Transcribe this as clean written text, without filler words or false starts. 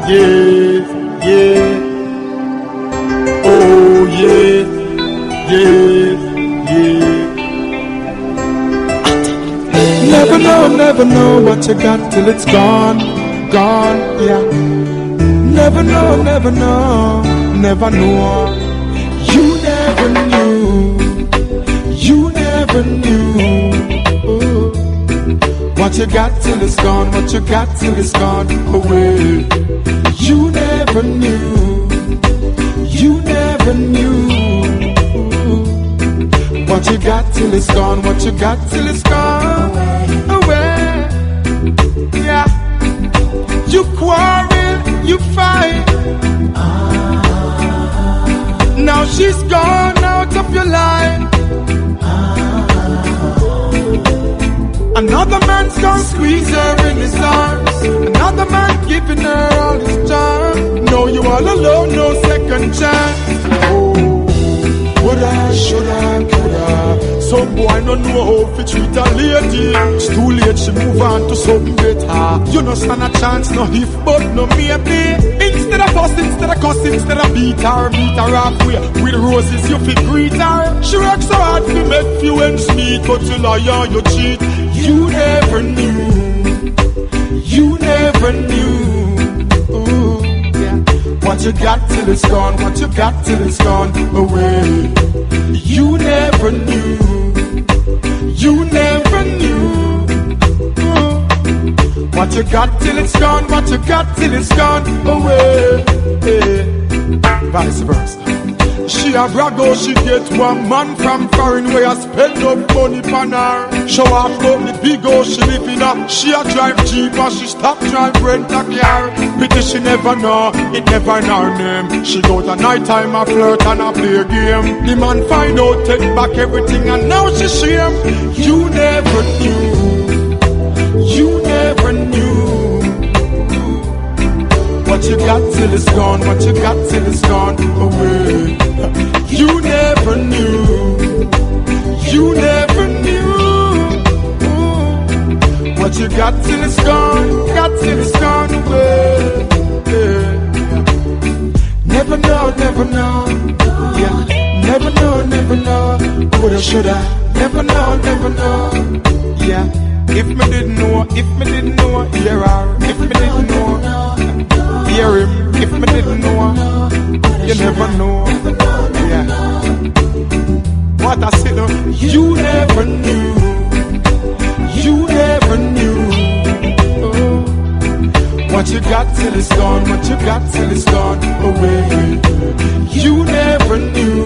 yeah, yeah. Oh yeah, yeah, yeah. Never know what you got till it's gone, gone, yeah. Never know, never know. You never knew. Ooh. What you got till it's gone, what you got till it's gone away. You never knew. What you got till it's gone, what you got till it's gone away. Yeah. You quarrel, you fight. Now she's gone out of your life. Another man's gonna squeeze her in his arms. Another man giving her all his time. No, you all alone, no second chance. Oh, woulda, shoulda, coulda. Some boy no know how to treat a lady. It's too late, she move on to something better. You no stand a chance, no if but no maybe. Instead of fuss, instead of cuss, instead of beat her halfway. With roses you fi greet her. She works so hard to make few ends meet, but you lie on you cheat. You never knew. Ooh, yeah. What you got till it's gone, what you got till it's gone away. You never knew. Ooh. What you got till it's gone, what you got till it's gone away. Vice versa. She a brag how she get one man from foreign where I spend up money on her. Show off about the big house she live in her. She a drive cheap and she stop drive rent a car. Pity she never know, it never in her name. She go to night time a flirt and a play a game. The man find out, take back everything and now she shame. You never knew. What you got till it's gone, what you got till it's gone away. You never knew. What you got till it's gone away. Never know. Yeah. Never know. Woulda, shoulda. Never know. Yeah. If me didn't know, hear her. If me didn't know, hear him. If me didn't know, you never know. Yeah. What I said, you never knew. Oh. What you got till it's gone, what you got till it's gone away. You never knew.